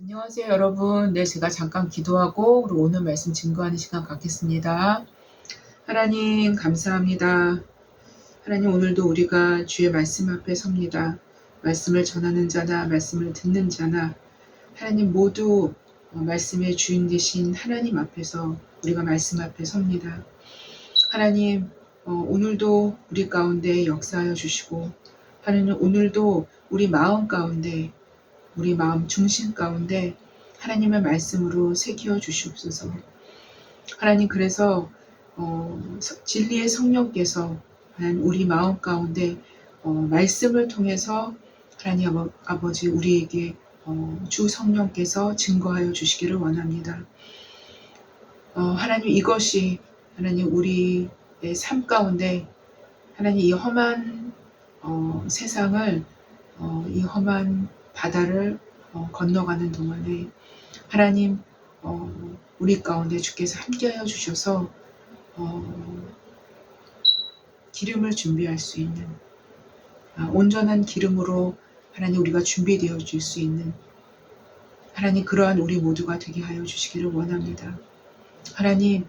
안녕하세요, 여러분. 네, 제가 잠깐 기도하고 그리고 오늘 말씀 증거하는 시간 갖겠습니다. 하나님, 감사합니다. 하나님, 오늘도 우리가 주의 말씀 앞에 섭니다. 말씀을 전하는 자나 말씀을 듣는 자나 하나님 모두 말씀의 주인 되신 하나님 앞에서 우리가 말씀 앞에 섭니다. 하나님, 오늘도 우리 가운데 역사하여 주시고 하나님, 오늘도 우리 마음 가운데 우리 마음 중심 가운데 하나님의 말씀으로 새겨 주시옵소서. 하나님, 그래서 진리의 성령께서 하나님 우리 마음 가운데 말씀을 통해서 하나님 아버지 우리에게 주 성령께서 증거하여 주시기를 원합니다. 하나님, 이것이 하나님 우리의 삶 가운데 하나님 이 험한 세상을 이 험한 바다를 건너가는 동안에 하나님 우리 가운데 주께서 함께하여 주셔서 기름을 준비할 수 있는 온전한 기름으로 하나님 우리가 준비되어 줄 수 있는 하나님 그러한 우리 모두가 되게 하여 주시기를 원합니다. 하나님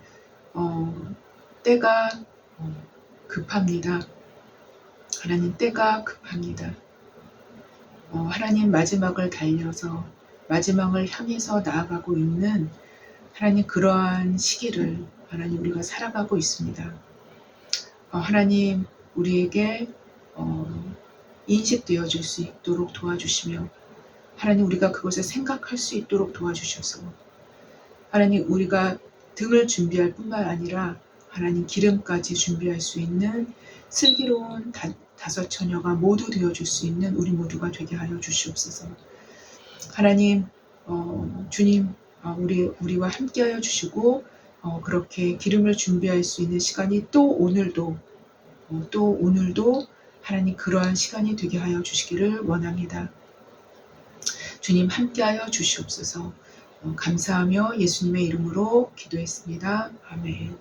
때가 급합니다. 하나님 때가 급합니다. 하나님 마지막을 달려서 마지막을 향해서 나아가고 있는 하나님 그러한 시기를 하나님 우리가 살아가고 있습니다. 하나님 우리에게 인식되어 줄 수 있도록 도와주시며 하나님 우리가 그것을 생각할 수 있도록 도와주셔서 하나님 우리가 등을 준비할 뿐만 아니라 하나님 기름까지 준비할 수 있는 슬기로운 다섯 처녀가 모두 되어줄 수 있는 우리 모두가 되게 하여 주시옵소서. 하나님 주님 우리와 함께하여 주시고 그렇게 기름을 준비할 수 있는 시간이 또 오늘도 하나님 그러한 시간이 되게 하여 주시기를 원합니다. 주님 함께하여 주시옵소서. 감사하며 예수님의 이름으로 기도했습니다. 아멘.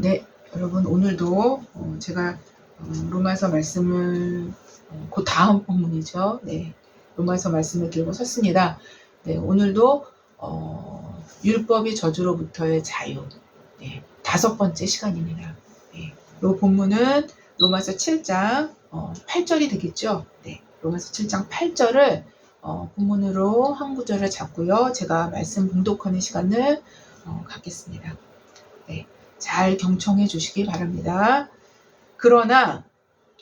네, 여러분 오늘도 제가 로마서 말씀을 그 다음 본문이죠. 네, 로마서 말씀을 들고 섰습니다. 네, 오늘도 율법이 저주로부터의 자유. 네, 5번째 시간입니다. 네, 이 본문은 로마서 7장 8절이 되겠죠. 네, 로마서 7장 8절을 본문으로 한 구절을 잡고요. 제가 말씀 봉독하는 시간을 갖겠습니다. 네, 잘 경청해 주시기 바랍니다. 그러나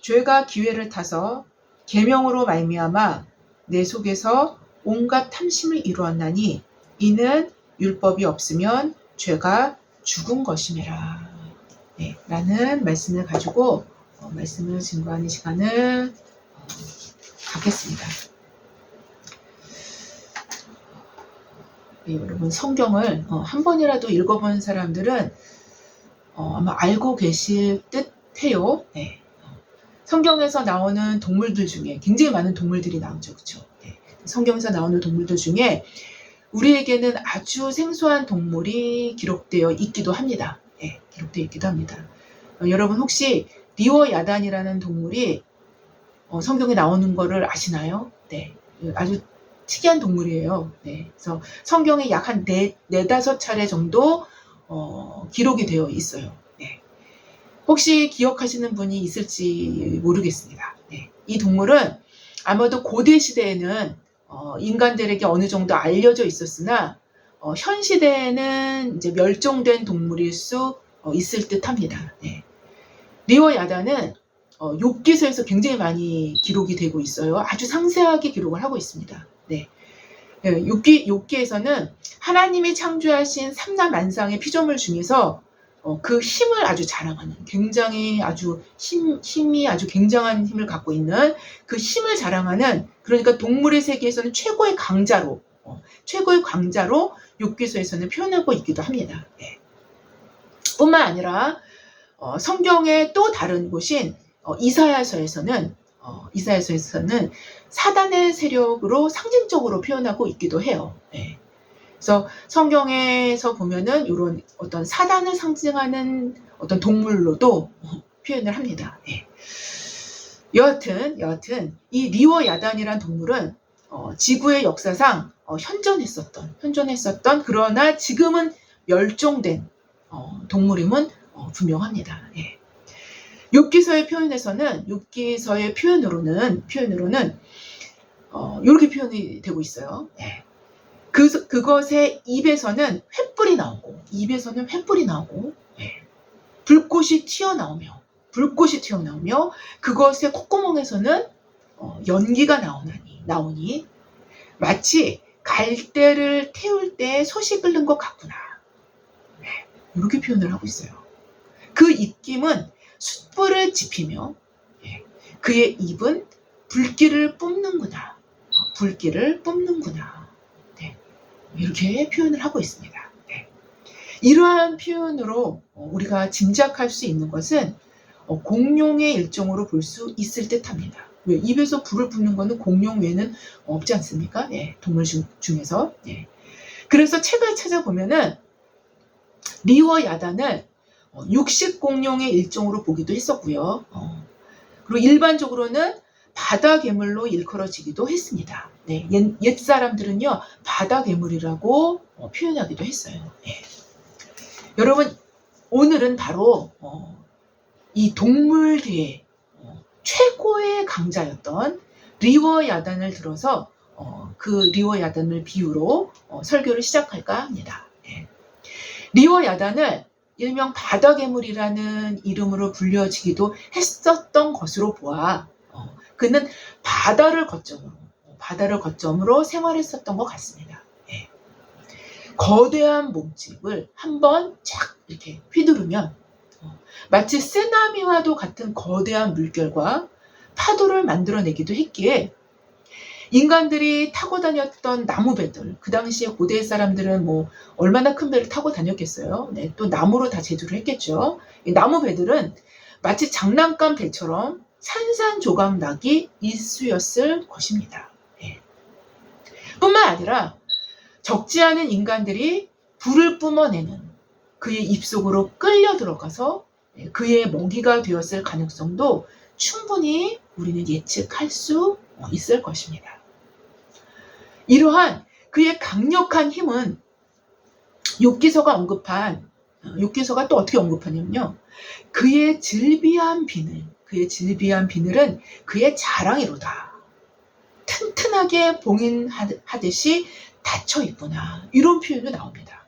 죄가 기회를 타서 계명으로 말미암아 내 속에서 온갖 탐심을 이루었나니 이는 율법이 없으면 죄가 죽은 것임이라. 네, 라는 말씀을 가지고 말씀을 증거하는 시간을 갖겠습니다. 네, 여러분 성경을 한 번이라도 읽어본 사람들은 아마 알고 계실 듯 해요. 네. 성경에서 나오는 동물들 중에 굉장히 많은 동물들이 나오죠. 그렇죠? 네. 성경에서 나오는 동물들 중에 우리에게는 아주 생소한 동물이 기록되어 있기도 합니다. 네, 기록되어 있기도 합니다. 여러분 혹시 리워야단이라는 동물이 성경에 나오는 거를 아시나요? 네, 아주 특이한 동물이에요. 네, 그래서 성경에 약 한 4-5차례 정도 기록이 되어 있어요. 네. 혹시 기억하시는 분이 있을지 모르겠습니다. 네. 이 동물은 아마도 고대 시대에는 인간들에게 어느 정도 알려져 있었으나 현 시대에는 이제 멸종된 동물일 수 있을 듯합니다. 네. 리워야단은 욥기서에서 굉장히 많이 기록이 되고 있어요. 아주 상세하게 기록을 하고 있습니다. 네. 욥기에서는 하나님이 창조하신 삼라 만상의 피조물 중에서 그 힘을 아주 자랑하는 굉장히 아주 힘이 아주 굉장한 힘을 갖고 있는 그 힘을 자랑하는 그러니까 동물의 세계에서는 최고의 강자로 욥기서에서는 표현하고 있기도 합니다. 네. 뿐만 아니라 성경의 또 다른 곳인 이사야서에서는 사단의 세력으로 상징적으로 표현하고 있기도 해요. 네. 그래서 성경에서 보면은 이런 어떤 사단을 상징하는 어떤 동물로도 표현을 합니다. 네. 여하튼 이 리워야단이란 동물은 지구의 역사상 현존했었던 그러나 지금은 멸종된 동물임은 분명합니다. 예. 욥기서의 표현으로는 이렇게 표현이 되고 있어요. 예. 그것의 입에서는 횃불이 나오고, 예. 불꽃이 튀어나오며 그것의 콧구멍에서는 연기가 나오니 마치 갈대를 태울 때 솥이 끓는 것 같구나. 네, 이렇게 표현을 하고 있어요. 그 입김은 숯불을 지피며 그의 입은 불길을 뿜는구나. 네, 이렇게 표현을 하고 있습니다. 네. 이러한 표현으로 우리가 짐작할 수 있는 것은 공룡의 일종으로 볼 수 있을 듯합니다. 왜? 입에서 불을 뿜는 것은 공룡 외에는 없지 않습니까? 예, 동물 중에서. 예. 그래서 책을 찾아보면은 리워 야단을 육식 공룡의 일종으로 보기도 했었고요. 그리고 일반적으로는 바다 괴물로 일컬어지기도 했습니다. 네, 옛 사람들은요 바다 괴물이라고 표현하기도 했어요. 예. 여러분, 오늘은 바로 이 동물계의 최고의 강자였던 리워 야단을 들어서 그 리워 야단을 비유로 설교를 시작할까 합니다. 예. 리워 야단을 일명 바다 괴물이라는 이름으로 불려지기도 했었던 것으로 보아 그는 바다를 거점으로 생활했었던 것 같습니다. 예. 거대한 몸집을 한번 쫙 이렇게 휘두르면 마치 쓰나미와도 같은 거대한 물결과 파도를 만들어내기도 했기에 인간들이 타고 다녔던 나무배들, 그 당시에 고대 사람들은 뭐 얼마나 큰 배를 타고 다녔겠어요. 네, 또 나무로 다 제조를 했겠죠. 이 나무배들은 마치 장난감 배처럼 산산조각 나기 일쑤였을 것입니다. 네. 뿐만 아니라 적지 않은 인간들이 불을 뿜어내는 그의 입속으로 끌려 들어가서 그의 먹이가 되었을 가능성도 충분히 우리는 예측할 수 있을 것입니다. 이러한 그의 강력한 힘은 욥기서가 또 어떻게 언급하냐면요. 그의 질비한 비늘은 그의 자랑이로다. 튼튼하게 봉인하듯이 닫혀 있구나. 이런 표현도 나옵니다.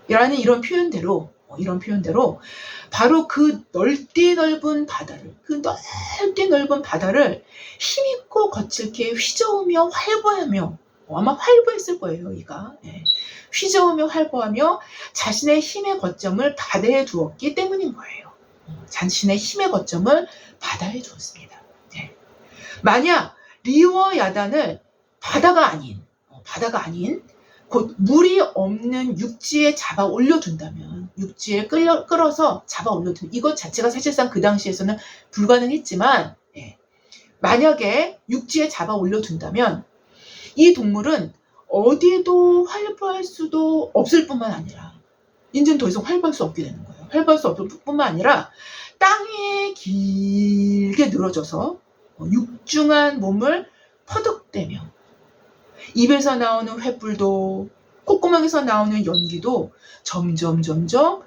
라는 이런 표현대로 바로 그 넓디 넓은 바다를 힘있고 거칠게 휘저으며 활보하며 아마 활보했을 거예요. 이가 휘저으며 활보하며 자신의 힘의 거점을 바다에 두었기 때문인 거예요. 자신의 힘의 거점을 바다에 두었습니다. 만약 리워 야단을 바다가 아닌 곧 물이 없는 육지에 잡아 올려둔다면, 육지에 끌어서 잡아 올려둔 이것 자체가 사실상 그 당시에서는 불가능했지만 만약에 육지에 잡아 올려둔다면 이 동물은 어디도 활보할 수도 없을 뿐만 아니라 이제는 더 이상 활보할 수 없게 되는 거예요. 활보할 수 없을 뿐만 아니라 땅에 길게 늘어져서 육중한 몸을 퍼득대며 입에서 나오는 횃불도 콧구멍에서 나오는 연기도 점점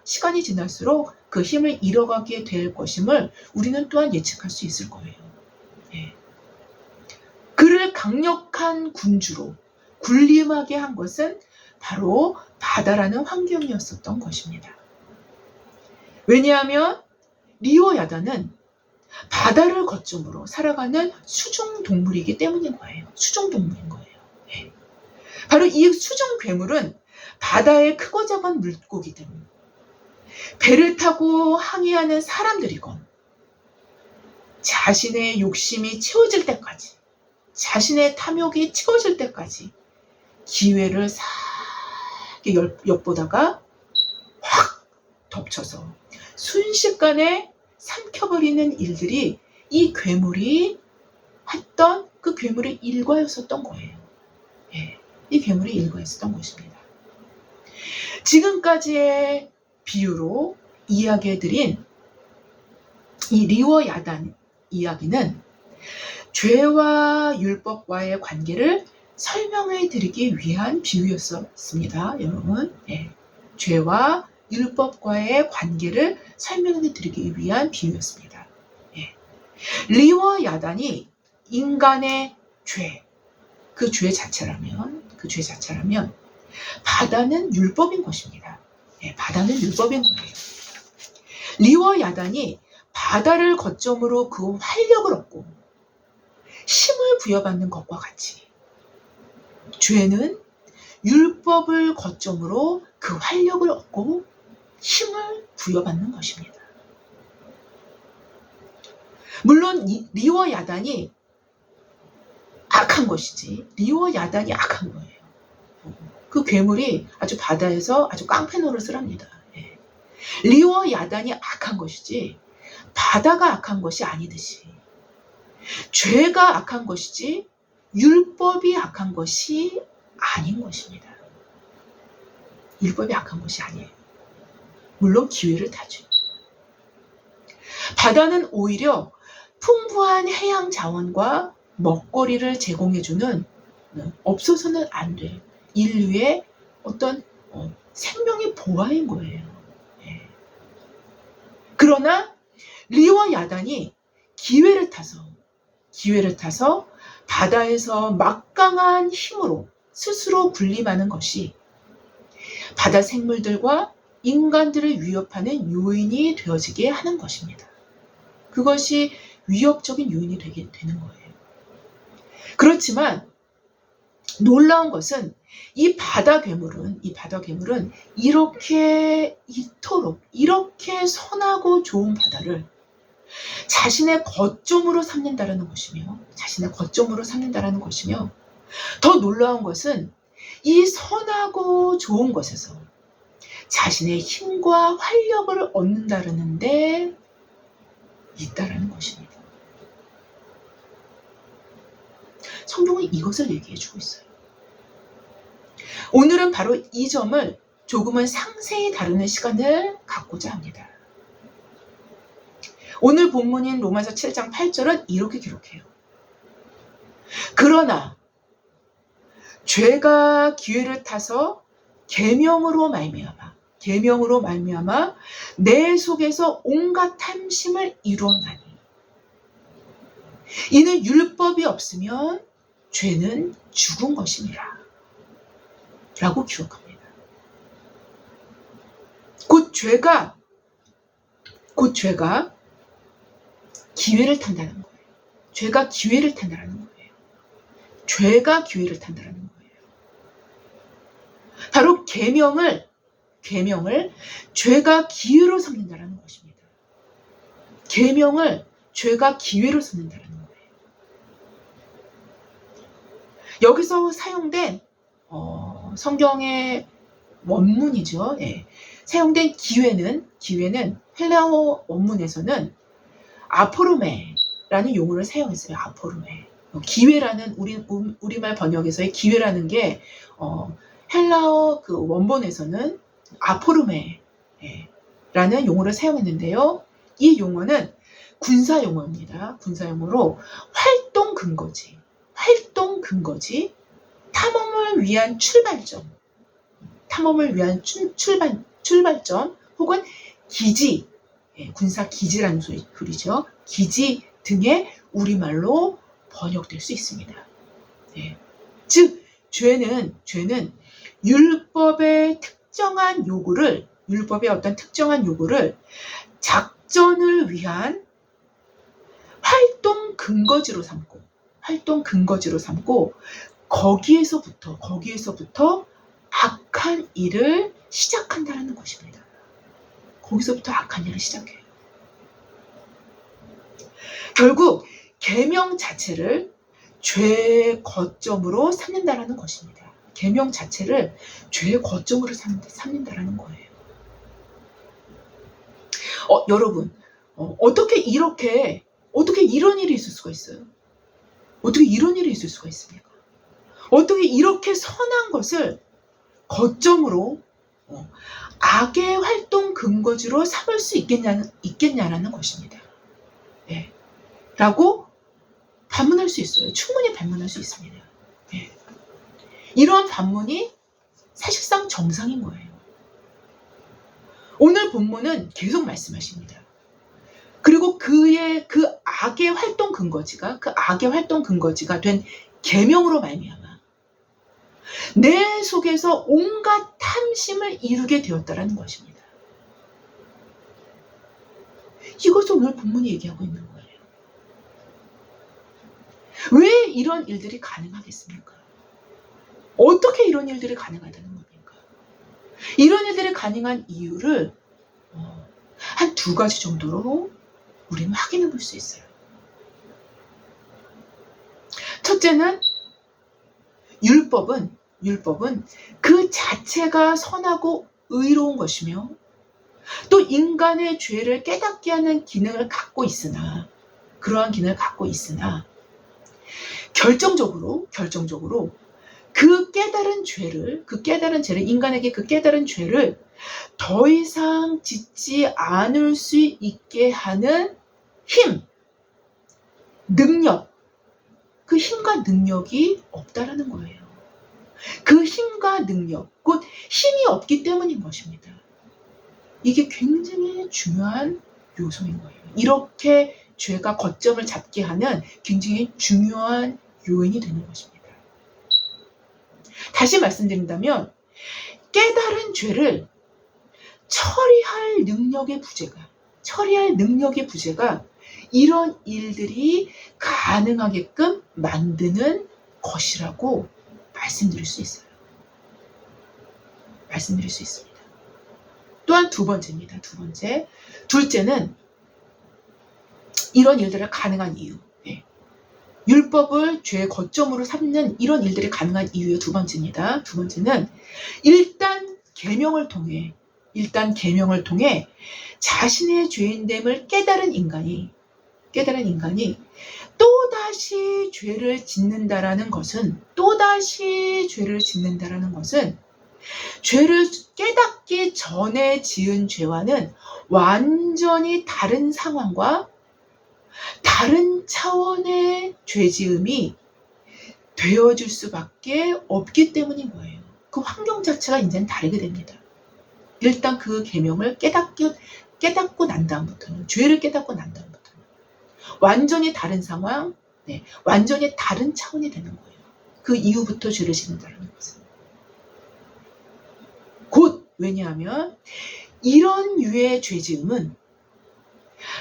시간이 지날수록 그 힘을 잃어가게 될 것임을 우리는 또한 예측할 수 있을 거예요. 그를 강력한 군주로 군림하게 한 것은 바로 바다라는 환경이었었던 것입니다. 왜냐하면 리워 야단은 바다를 거점으로 살아가는 수중동물이기 때문인 거예요. 바로 이 수중 괴물은 바다의 크고 작은 물고기들, 배를 타고 항해하는 사람들이건 자신의 욕심이 채워질 때까지, 자신의 탐욕이 채워질 때까지 기회를 싹게 엿보다가 확 덮쳐서 순식간에 삼켜버리는 일들이 이 괴물이 했던 그 괴물의 일과였었던 거예요. 이 괴물의 일과였었던 것입니다. 지금까지의 비유로 이야기해드린 이 리워 야단 이야기는 죄와 율법과의 관계를 설명해 드리기 위한 비유였습니다. 여러분, 죄와 율법과의 관계를 설명해 드리기 위한 비유였습니다. 리와 야단이 인간의 죄, 그 죄 자체라면 바다는 율법인 것입니다. 바다는 율법인 거예요. 리와 야단이 바다를 거점으로 그 활력을 얻고 힘을 부여받는 것과 같이 죄는 율법을 거점으로 그 활력을 얻고 힘을 부여받는 것입니다. 물론 리와 야단이 악한 것이지, 리와 야단이 악한 거예요. 그 괴물이 아주 바다에서 아주 깡패 노릇을 합니다. 리와 야단이 악한 것이지 바다가 악한 것이 아니듯이 죄가 악한 것이지 율법이 악한 것이 아닌 것입니다. 율법이 악한 것이 아니에요. 물론 기회를 타죠. 바다는 오히려 풍부한 해양 자원과 먹거리를 제공해주는 없어서는 안 될 인류의 어떤 생명의 보화인 거예요. 그러나 리와 야단이 기회를 타서 바다에서 막강한 힘으로 스스로 군림하는 것이 바다 생물들과 인간들을 위협하는 요인이 되어지게 하는 것입니다. 그것이 위협적인 요인이 되게 되는 거예요. 그렇지만 놀라운 것은 이 바다 괴물은 이토록 이렇게 선하고 좋은 바다를 자신의 거점으로 삼는다라는 것이며 더 놀라운 것은 이 선하고 좋은 것에서 자신의 힘과 활력을 얻는다라는 데 있다라는 것입니다. 성경은 이것을 얘기해주고 있어요. 오늘은 바로 이 점을 조금은 상세히 다루는 시간을 갖고자 합니다. 오늘 본문인 로마서 7장 8절은 이렇게 기록해요. 그러나 죄가 기회를 타서 계명으로 말미암아 내 속에서 온갖 탐심을 이루었나니 이는 율법이 없으면 죄는 죽은 것이니라 라고 기록합니다. 곧 죄가 기회를 탄다는 거예요. 죄가 기회를 탄다는 거예요. 바로 계명을 죄가 기회로 삼는다는 것입니다. 계명을 죄가 기회로 삼는다는 거예요. 여기서 사용된 성경의 원문이죠. 사용된 기회는 헬라어 원문에서는 아포르메라는 용어를 사용했어요. 아포르메. 기회라는 우리말 번역에서의 기회라는 게 헬라어 그 원본에서는 아포르메라는 용어를 사용했는데요. 이 용어는 군사 용어입니다. 군사 용어로 활동 근거지, 탐험을 위한 출발점 혹은 기지, 군사 기지라는 소리죠. 기지 등의 우리말로 번역될 수 있습니다. 즉 죄는 율법의 어떤 특정한 요구를 작전을 위한 활동 근거지로 삼고 거기에서부터 악한 일을 시작한다는 것입니다. 거기서부터 악한 일을 시작해요. 결국 계명 자체를 죄의 거점으로 삼는다라는 것입니다. 계명 자체를 죄의 거점으로 삼는다라는 거예요. 여러분, 어떻게 이런 일이 있을 수가 있어요? 어떻게 이런 일이 있을 수가 있습니까? 어떻게 이렇게 선한 것을 거점으로 악의 활동 근거지로 삼을 수 있겠냐라는 것입니다. 라고 반문할 수 있어요. 충분히 반문할 수 있습니다. 예. 이런 반문이 사실상 정상인 거예요. 오늘 본문은 계속 말씀하십니다. 그리고 그 악의 활동 근거지가 된 계명으로 말미암아 내 속에서 온갖 탐심을 이루게 되었다라는 것입니다. 이것을 오늘 본문이 얘기하고 있는 거예요. 왜 이런 일들이 가능하겠습니까? 어떻게 이런 일들이 가능하다는 겁니까? 이런 일들이 가능한 이유를 한 2가지 정도로 우리는 확인해 볼 수 있어요. 첫째는 율법은 그 자체가 선하고 의로운 것이며 또 인간의 죄를 깨닫게 하는 기능을 갖고 있으나 그러한 기능을 갖고 있으나 결정적으로 그 깨달은 죄를 인간에게 그 깨달은 죄를 더 이상 짓지 않을 수 있게 하는 힘, 능력, 그 힘과 능력이 없다라는 거예요. 그 힘과 능력, 곧 힘이 없기 때문인 것입니다. 이게 굉장히 중요한 요소인 거예요. 이렇게 죄가 거점을 잡게 하는 굉장히 중요한 요인이 되는 것입니다. 다시 말씀드린다면 깨달은 죄를 처리할 능력의 부재가 이런 일들이 가능하게끔 만드는 것이라고 말씀드릴 수 있어요. 말씀드릴 수 있습니다. 또한 둘째는 이런 일들을 가능한 이유. 율법을 죄의 거점으로 삼는 이런 일들이 가능한 이유의 2번째입니다. 2번째는 일단 계명을 통해 자신의 죄인됨을 깨달은 인간이 또다시 죄를 짓는다라는 것은 죄를 깨닫기 전에 지은 죄와는 완전히 다른 상황과 다른 차원의 죄지음이 되어질 수밖에 없기 때문인 거예요. 그 환경 자체가 이제는 다르게 됩니다. 일단 그 계명을 깨닫고 난 다음부터는 완전히 다른 상황, 완전히 다른 차원이 되는 거예요. 그 이후부터 죄를 짓는다는 것은. 곧 왜냐하면 이런 유의 죄지음은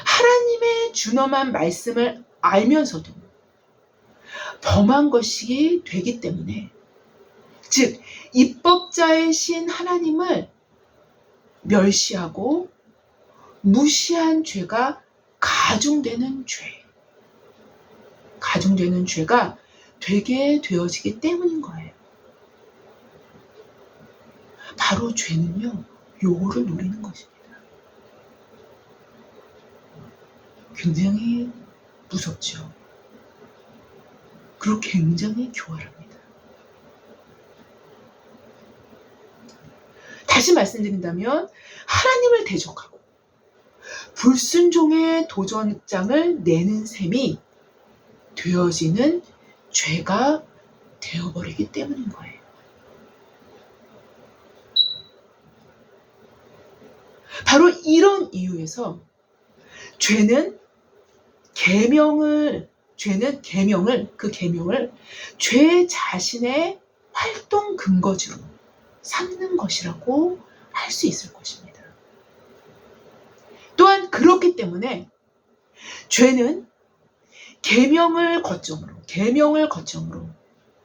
하나님의 준엄한 말씀을 알면서도 범한 것이 되기 때문에, 즉 입법자이신 하나님을 멸시하고 무시한 죄가 가중되는 죄가 되게 되어지기 때문인 거예요. 바로 죄는요, 요거를 노리는 것입니다. 굉장히 무섭죠. 그리고 굉장히 교활합니다. 다시 말씀드린다면 하나님을 대적하고 불순종의 도전장을 내는 셈이 되어지는 죄가 되어버리기 때문인 거예요. 바로 이런 이유에서 죄는 그 계명을 죄 자신의 활동 근거지로 삼는 것이라고 할 수 있을 것입니다. 또한 그렇기 때문에 죄는 계명을 거점으로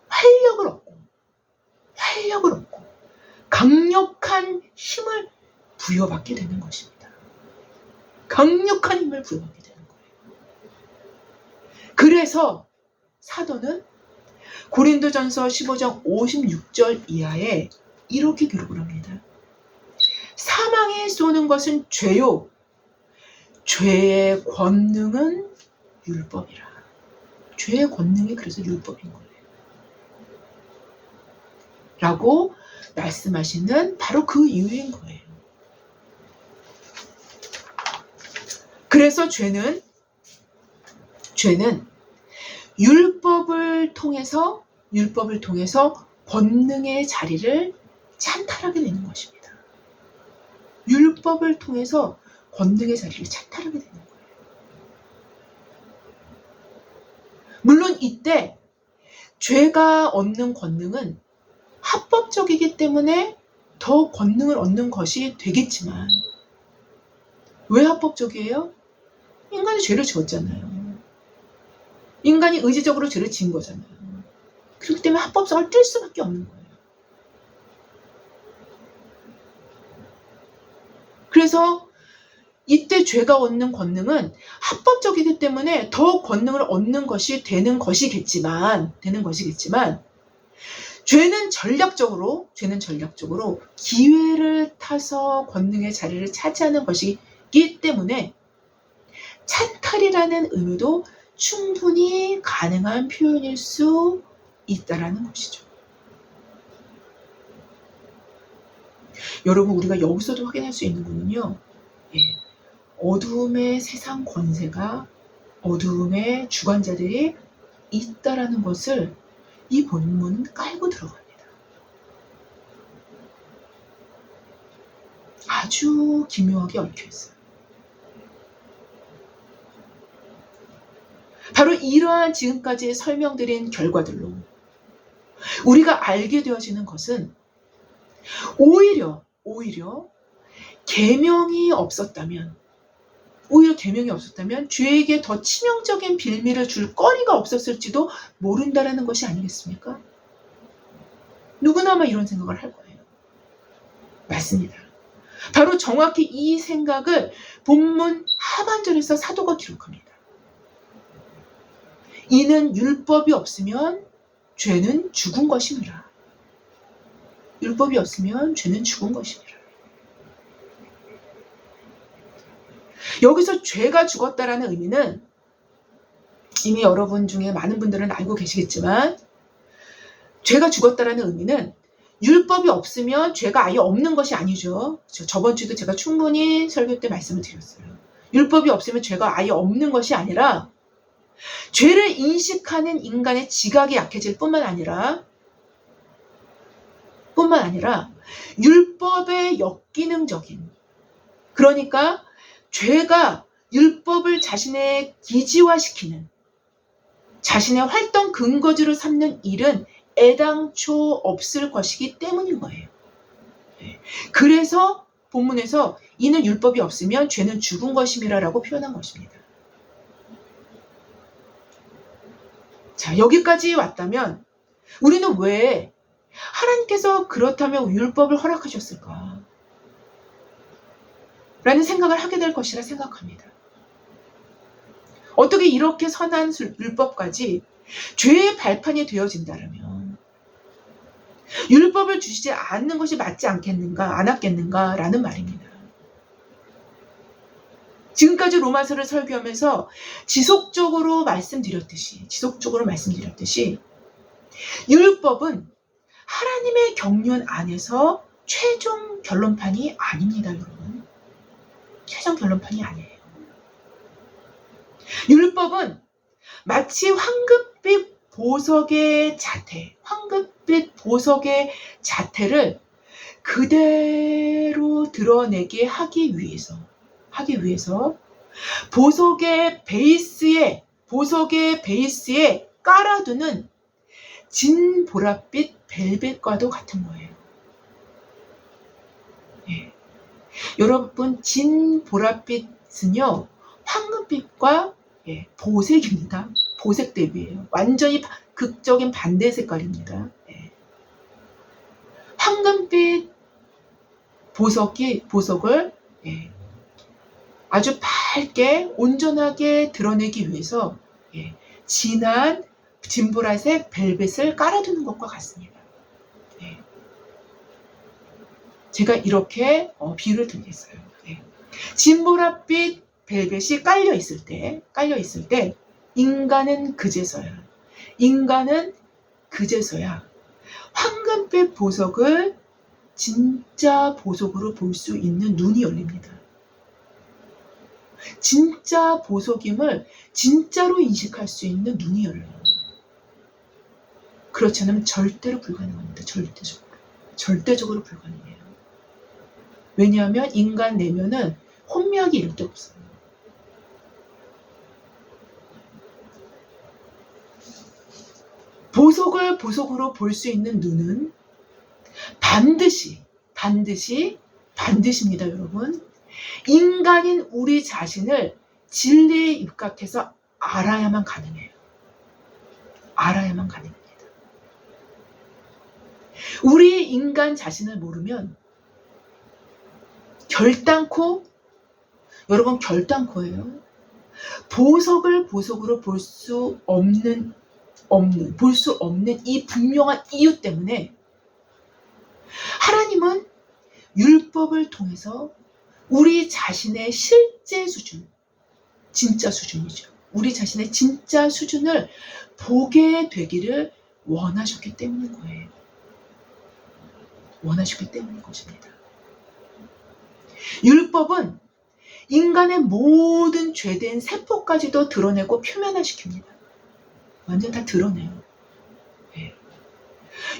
활력을 얻고 강력한 힘을 부여받게 되는 것입니다. 강력한 힘을 부여받게 되는 거예요. 그래서 사도는 고린도전서 15장 56절 이하에 이렇게 기록을 합니다. 사망에 쏘는 것은 죄요, 죄의 권능은 율법이라. 죄의 권능이 그래서 율법인 거예요. 라고 말씀하시는 바로 그 이유인 거예요. 그래서 죄는 율법을 통해서 권능의 자리를 찬탈하게 되는 것입니다. 율법을 통해서 권능의 자리를 찬탈하게 되는 거예요. 물론 이때 죄가 얻는 권능은 합법적이기 때문에 더 권능을 얻는 것이 되겠지만, 왜 합법적이에요? 인간이 죄를 지었잖아요. 인간이 의지적으로 죄를 지은 거잖아요. 그렇기 때문에 합법성을 뛸 수밖에 없는 거예요. 그래서 이때 죄가 얻는 권능은 합법적이기 때문에 더 권능을 얻는 것이 되는 것이겠지만 죄는 전략적으로 기회를 타서 권능의 자리를 차지하는 것이기 때문에 찬탈이라는 의미도 충분히 가능한 표현일 수 있다라는 것이죠. 여러분, 우리가 여기서도 확인할 수 있는 거는요, 어두움의 세상 권세가, 어두움의 주관자들이 있다라는 것을 이 본문은 깔고 들어갑니다. 아주 기묘하게 얽혀 있어요. 바로 이러한 지금까지 설명드린 결과들로 우리가 알게 되어지는 것은 오히려 계명이 없었다면 죄에게 더 치명적인 빌미를 줄 거리가 없었을지도 모른다라는 것이 아니겠습니까? 누구나 아마 이런 생각을 할 거예요. 맞습니다. 바로 정확히 이 생각을 본문 하반절에서 사도가 기록합니다. 이는 율법이 없으면 죄는 죽은 것이니라. 율법이 없으면 죄는 죽은 것이니라. 여기서 죄가 죽었다라는 의미는 이미 여러분 중에 많은 분들은 알고 계시겠지만, 죄가 죽었다라는 의미는 율법이 없으면 죄가 아예 없는 것이 아니죠. 저번 주도 제가 충분히 설교 때 말씀을 드렸어요. 율법이 없으면 죄가 아예 없는 것이 아니라 죄를 인식하는 인간의 지각이 약해질 뿐만 아니라 율법의 역기능적인, 그러니까 죄가 율법을 자신의 기지화시키는, 자신의 활동 근거지로 삼는 일은 애당초 없을 것이기 때문인 거예요. 그래서 본문에서 이는 율법이 없으면 죄는 죽은 것임이라라고 표현한 것입니다. 자, 여기까지 왔다면 우리는 왜 하나님께서 그렇다면 율법을 허락하셨을까? 라는 생각을 하게 될 것이라 생각합니다. 어떻게 이렇게 선한 율법까지 죄의 발판이 되어진다면 율법을 주시지 않는 것이 맞지 않았겠는가 라는 말입니다. 지금까지 로마서를 설교하면서 지속적으로 말씀드렸듯이 율법은 하나님의 경륜 안에서 최종 결론판이 아닙니다, 여러분. 최종 결론판이 아니에요. 율법은 마치 황금빛 보석의 자태를 그대로 드러내게 하기 위해서 보석의 베이스에 깔아두는 진 보랏빛 벨벳과도 같은 거예요. 여러분, 진 보랏빛은요, 황금빛과 보색입니다. 보색 대비예요. 완전히 극적인 반대 색깔입니다. 황금빛 보석을 아주 밝게 온전하게 드러내기 위해서 진한 진보라색 벨벳을 깔아두는 것과 같습니다. 제가 이렇게 비유를 드리겠어요. 진보랏빛 벨벳이 깔려 있을 때 인간은 그제서야 황금빛 보석을 진짜 보석으로 볼 수 있는 눈이 열립니다. 진짜 보석임을 진짜로 인식할 수 있는 눈이 열려요. 그렇지 않으면 절대로 불가능합니다. 절대적으로 불가능해요. 왜냐하면 인간 내면은 혼미하게 이럴 데 없어요. 보석을 보석으로 볼 수 있는 눈은 반드시입니다, 여러분. 인간인 우리 자신을 진리에 입각해서 알아야만 가능해요. 알아야만 가능합니다. 우리 인간 자신을 모르면 여러분 결단코예요. 보석을 보석으로 볼 수 없는 이 분명한 이유 때문에 하나님은 율법을 통해서 우리 자신의 실제 수준, 진짜 수준이죠. 우리 자신의 진짜 수준을 보게 되기를 원하셨기 때문인 거예요. 원하셨기 때문인 것입니다. 율법은 인간의 모든 죄된 세포까지도 드러내고 표면화시킵니다. 완전 다 드러내요. 네.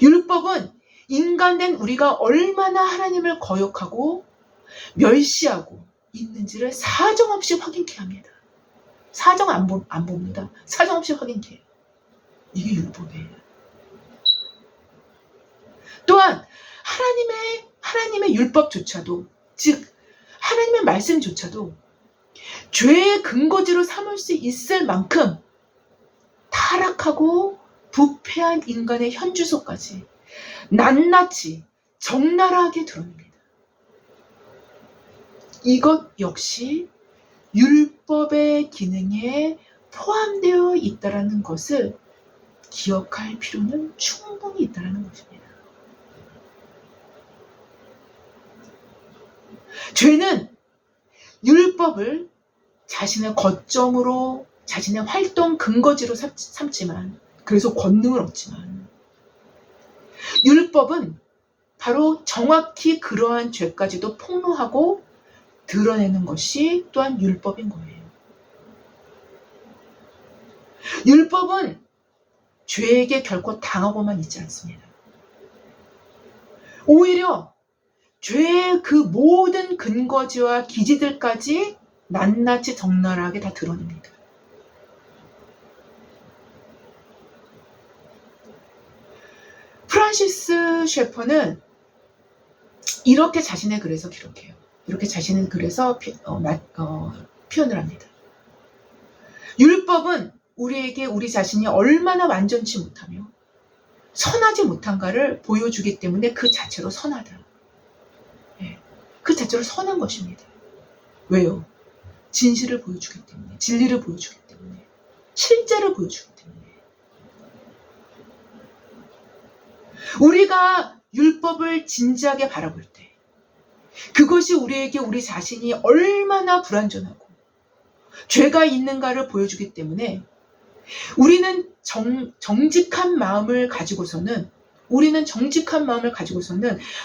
율법은 인간된 우리가 얼마나 하나님을 거역하고 멸시하고 있는지를 사정없이 확인케 합니다. 사정 안 봅니다. 사정없이 확인케 해요. 이게 율법이에요. 또한 하나님의 율법조차도, 즉 하나님의 말씀조차도 죄의 근거지로 삼을 수 있을 만큼 타락하고 부패한 인간의 현주소까지 낱낱이 적나라하게 드러냅니다. 이것 역시 율법의 기능에 포함되어 있다는 것을 기억할 필요는 충분히 있다는 것입니다. 죄는 율법을 자신의 거점으로, 자신의 활동 근거지로 삼지만, 그래서 권능을 얻지만, 율법은 바로 정확히 그러한 죄까지도 폭로하고 드러내는 것이 또한 율법인 거예요. 율법은 죄에게 결코 당하고만 있지 않습니다. 오히려 죄의 그 모든 근거지와 기지들까지 낱낱이 적나라하게 다 드러냅니다. 프란시스 셰퍼는 이렇게 자신의 글에서 기록해요. 이렇게 자신의 글에서 표현을 합니다. 율법은 우리에게 우리 자신이 얼마나 완전치 못하며 선하지 못한가를 보여주기 때문에 그 자체로 선하다. 네, 그 자체로 선한 것입니다. 왜요? 진실을 보여주기 때문에, 진리를 보여주기 때문에, 실제를 보여주기 때문에. 우리가 율법을 진지하게 바라볼 때 그것이 우리에게 우리 자신이 얼마나 불완전하고 죄가 있는가를 보여주기 때문에 우리는 정직한 마음을 가지고서는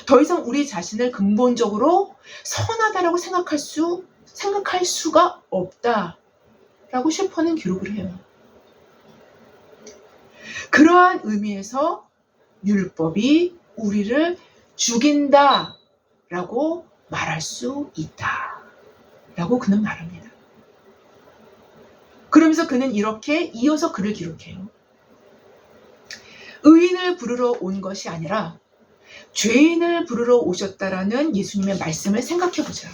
더 이상 우리 자신을 근본적으로 선하다라고 생각할 수가 없다라고 셰퍼는 기록을 해요. 그러한 의미에서 율법이 우리를 죽인다라고 말할 수 있다라고 그는 말합니다. 그러면서 그는 이렇게 이어서 글을 기록해요. 의인을 부르러 온 것이 아니라 죄인을 부르러 오셨다라는 예수님의 말씀을 생각해보자.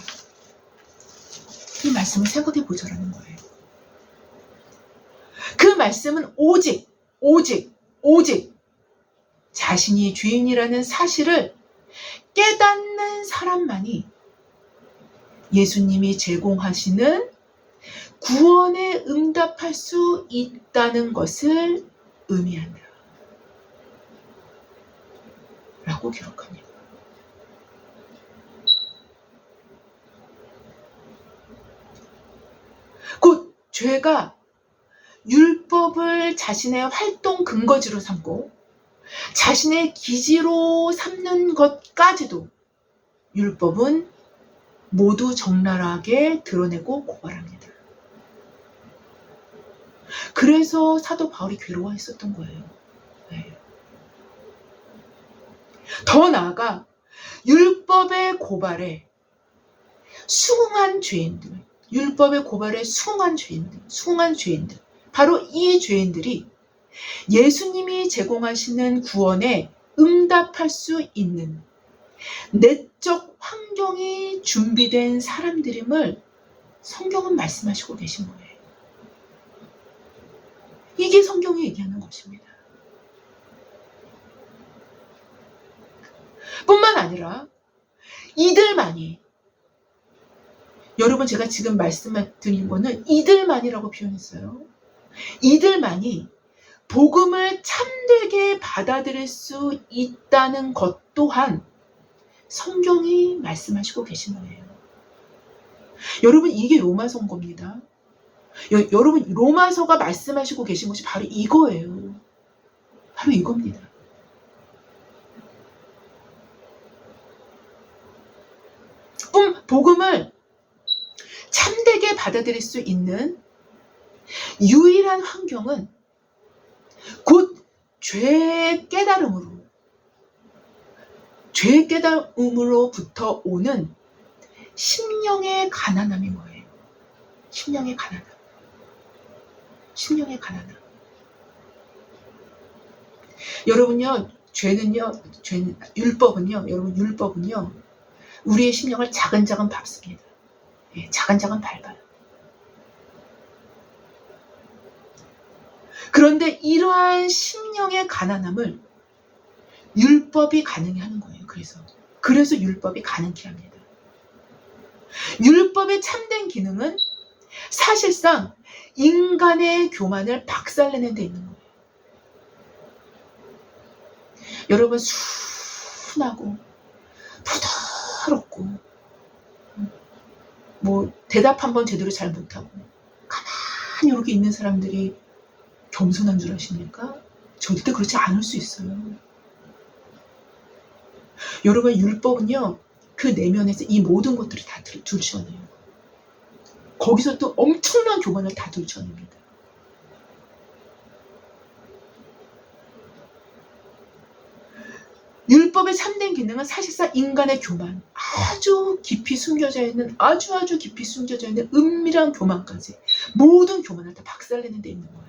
이 말씀을 생각해보자라는 거예요. 그 말씀은 오직 자신이 죄인이라는 사실을 깨닫는 사람만이 예수님이 제공하시는 구원에 응답할 수 있다는 것을 의미한다. 라고 기록합니다. 곧 죄가 율법을 자신의 활동 근거지로 삼고 자신의 기지로 삼는 것까지도 율법은 모두 적나라하게 드러내고 고발합니다. 그래서 사도 바울이 괴로워했었던 거예요. 네. 더 나아가 율법의 고발에 수긍한 죄인들, 율법의 고발에 수긍한 죄인들, 바로 이 죄인들이 예수님이 제공하시는 구원에 응답할 수 있는 내적 환경이 준비된 사람들임을 성경은 말씀하시고 계신 거예요. 이게 성경이 얘기하는 것입니다. 뿐만 아니라 이들만이, 여러분 제가 지금 말씀드린 거는 이들만이라고 표현했어요. 이들만이 복음을 참되게 받아들일 수 있다는 것 또한 성경이 말씀하시고 계신 거예요. 여러분 이게 로마서인 겁니다. 여러분 로마서가 말씀하시고 계신 것이 바로 이거예요. 바로 이겁니다. 복음을 참되게 받아들일 수 있는 유일한 환경은 곧 죄의 깨달음으로부터 오는 심령의 가난함인 거예요. 심령의 가난함. 여러분요, 율법은요, 우리의 심령을 자근자근 밟습니다. 예, 자근자근 밟아요. 그런데 이러한 심령의 가난함을 율법이 가능히 하는 거예요. 그래서 율법이 가능케 합니다. 율법의 참된 기능은 사실상 인간의 교만을 박살내는 데 있는 거예요. 여러분 순하고 부드럽고 대답 한번 제대로 잘 못하고 가만히 이렇게 있는 사람들이 겸손한 줄 아십니까? 절대 그렇지 않을 수 있어요. 여러분 율법은요, 그 내면에서 이 모든 것들을 다 들춰내요. 거기서 또 엄청난 교만을 다 들춰냅니다. 율법의 참된 기능은 사실상 인간의 교만, 아주 깊이 숨겨져 있는 은밀한 교만까지 모든 교만을 다 박살내는 데 있는 거예요.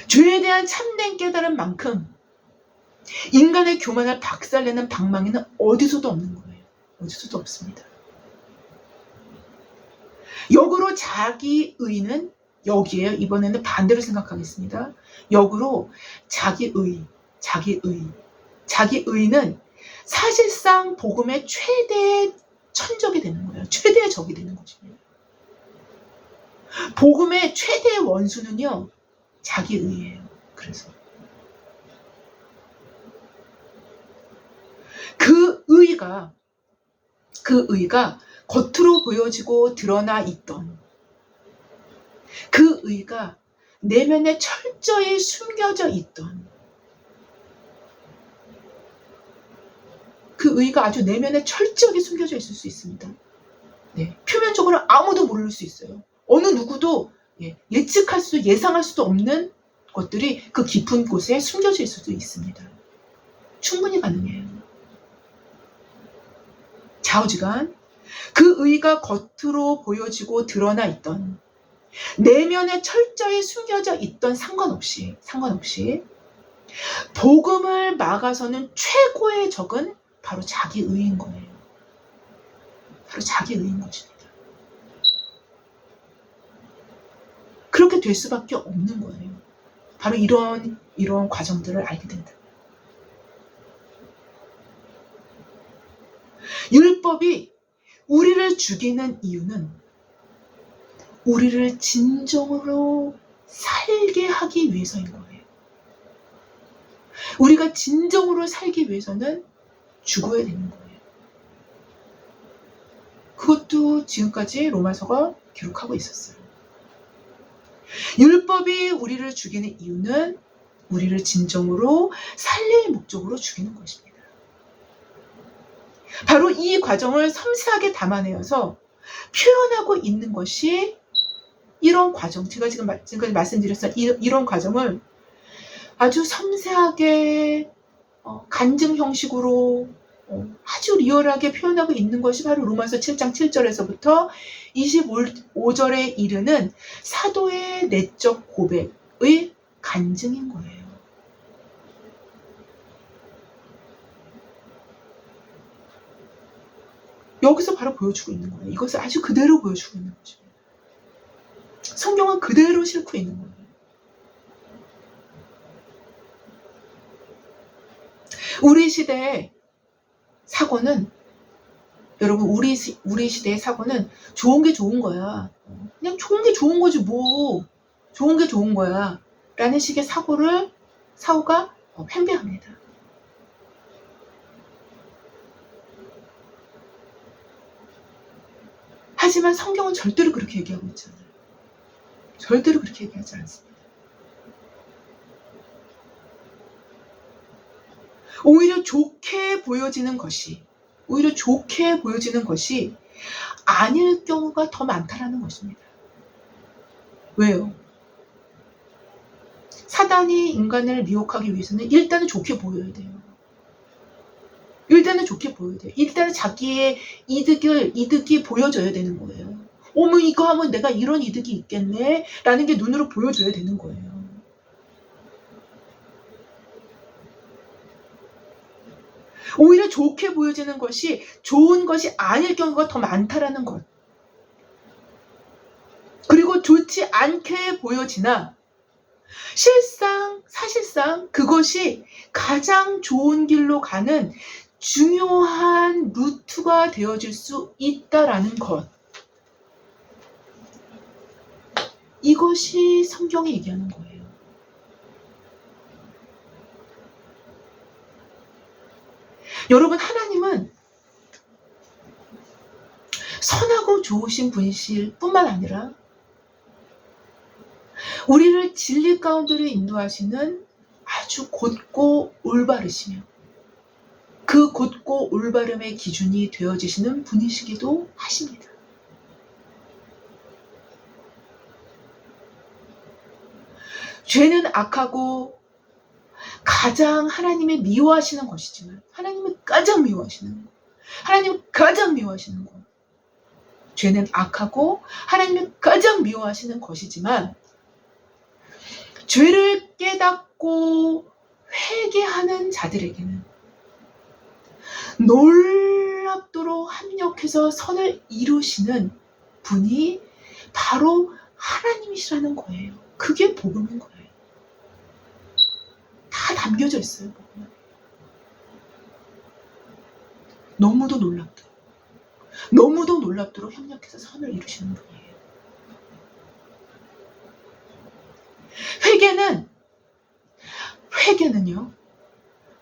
죄에 대한 참된 깨달음만큼 인간의 교만을 박살내는 방망이는 어디서도 없는 거예요. 어디서도 없습니다. 역으로 자기 의는 여기에요. 이번에는 반대로 생각하겠습니다. 역으로 자기 의는 사실상 복음의 최대의 천적이 되는 거예요. 최대의 적이 되는 것입니다. 복음의 최대의 원수는요, 자기 의예요. 그래서 그 의가 겉으로 보여지고 드러나 있던, 그 의가 내면에 철저히 숨겨져 있던, 그 의가 아주 내면에 철저하게 숨겨져 있을 수 있습니다. 네, 표면적으로 아무도 모를 수 있어요. 어느 누구도 예측할 수도 예상할 수도 없는 것들이 그 깊은 곳에 숨겨져 있을 수도 있습니다. 충분히 가능해요. 좌우지간 그 의가 겉으로 보여지고 드러나 있던, 내면에 철저히 숨겨져 있던 상관없이 복음을 막아서는 최고의 적은 바로 자기 의인 거예요. 바로 자기 의인 것입니다. 그렇게 될 수밖에 없는 거예요. 바로 이런 과정들을 알게 된다. 율법이 우리를 죽이는 이유는 우리를 진정으로 살게 하기 위해서인 거예요. 우리가 진정으로 살기 위해서는 죽어야 되는 거예요. 그것도 지금까지 로마서가 기록하고 있었어요. 율법이 우리를 죽이는 이유는 우리를 진정으로 살릴 목적으로 죽이는 것입니다. 바로 이 과정을 섬세하게 담아내어서 표현하고 있는 것이 이런 과정, 제가 지금까지 말씀드렸던 이런 과정을 아주 섬세하게 간증 형식으로 아주 리얼하게 표현하고 있는 것이 바로 로마서 7장 7절에서부터 25절에 이르는 사도의 내적 고백의 간증인 거예요. 여기서 바로 보여주고 있는 거예요. 이것을 아주 그대로 보여주고 있는 거죠. 성경은 그대로 싣고 있는 거예요. 우리 시대의 사고는, 여러분, 우리 시대의 사고는 좋은 게 좋은 거야. 그냥 좋은 게 좋은 거지 뭐. 좋은 게 좋은 거야. 라는 식의 사고가 팽배합니다. 하지만 성경은 절대로 그렇게 얘기하고 있지 않아요. 절대로 그렇게 얘기하지 않습니다. 오히려 좋게 보여지는 것이 아닐 경우가 더 많다라는 것입니다. 왜요? 사단이 인간을 미혹하기 위해서는 일단은 좋게 보여야 돼요. 일단은 자기의 이득이 보여져야 되는 거예요. 어머, 이거 하면 내가 이런 이득이 있겠네 라는 게 눈으로 보여줘야 되는 거예요. 오히려 좋게 보여지는 것이 좋은 것이 아닐 경우가 더 많다라는 것. 그리고 좋지 않게 보여지나 사실상 그것이 가장 좋은 길로 가는 중요한 루트가 되어질 수 있다라는 것. 이것이 성경이 얘기하는 거예요. 여러분, 하나님은 선하고 좋으신 분이실 뿐만 아니라 우리를 진리 가운데로 인도하시는 아주 곧고 올바르시며 그 곧고 올바름의 기준이 되어지시는 분이시기도 하십니다. 죄는 악하고 가장 하나님이 미워하시는 것이지만 하나님은 가장 미워하시는 것. 죄는 악하고 하나님이 가장 미워하시는 것이지만 죄를 깨닫고 회개하는 자들에게는 놀랍도록 합력해서 선을 이루시는 분이 바로 하나님이시라는 거예요. 그게 복음인 거예요. 다 담겨져 있어요. 복음은. 너무도 놀랍도록 협력해서 선을 이루시는 분이에요. 회개는요,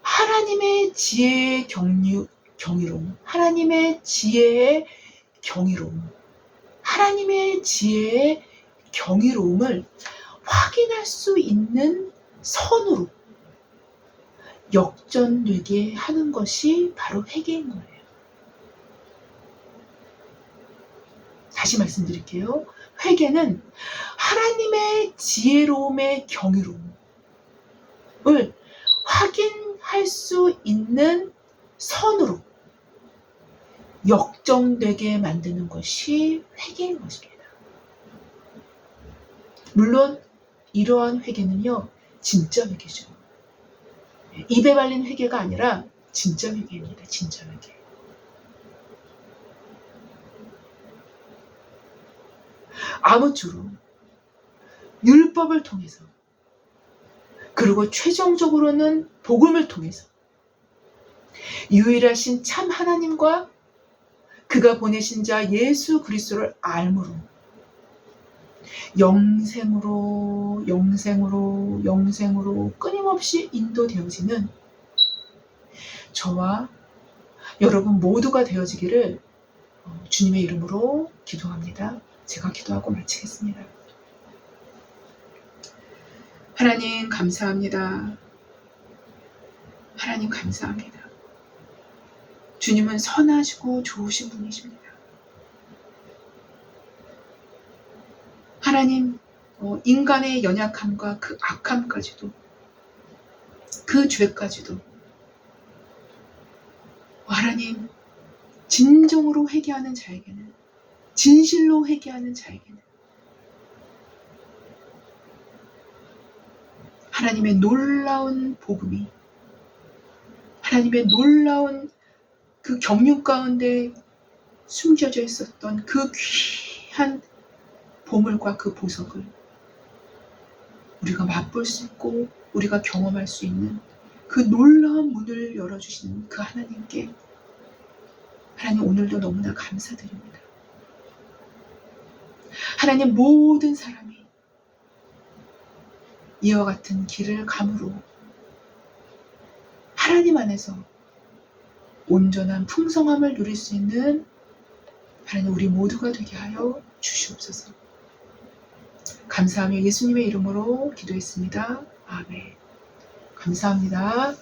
하나님의 지혜의 경이로움, 하나님의 지혜의 경이로움을 확인할 수 있는 선으로 역전되게 하는 것이 바로 회개인 거예요. 다시 말씀드릴게요. 회개는 하나님의 지혜로움의 경이로움을 확인할 수 있는 선으로 역정되게 만드는 것이 회개인 것입니다. 물론 이러한 회개는요, 진짜 회개죠. 입에 발린 회개가 아니라 진짜 회개입니다. 진짜 회개. 아무쪼록 율법을 통해서, 그리고 최종적으로는 복음을 통해서 유일하신 참 하나님과 그가 보내신 자 예수 그리스도를 알므로 영생으로 끊임없이 인도되어지는 저와 여러분 모두가 되어지기를 주님의 이름으로 기도합니다. 제가 기도하고 마치겠습니다. 하나님 감사합니다. 하나님 감사합니다. 주님은 선하시고 좋으신 분이십니다. 하나님, 인간의 연약함과 그 악함까지도 그 죄까지도 하나님, 진정으로 회개하는 자에게는, 진실로 회개하는 자에게는 하나님의 놀라운 복음이, 하나님의 놀라운 그 경륜 가운데 숨겨져 있었던 그 귀한 보물과 그 보석을 우리가 맛볼 수 있고 우리가 경험할 수 있는 그 놀라운 문을 열어주신 그 하나님께 하나님, 오늘도 너무나 감사드립니다. 하나님, 모든 사람이 이와 같은 길을 감으로 하나님 안에서 온전한 풍성함을 누릴 수 있는 하나님, 우리 모두가 되게 하여 주시옵소서. 감사하며 예수님의 이름으로 기도했습니다. 아멘. 감사합니다.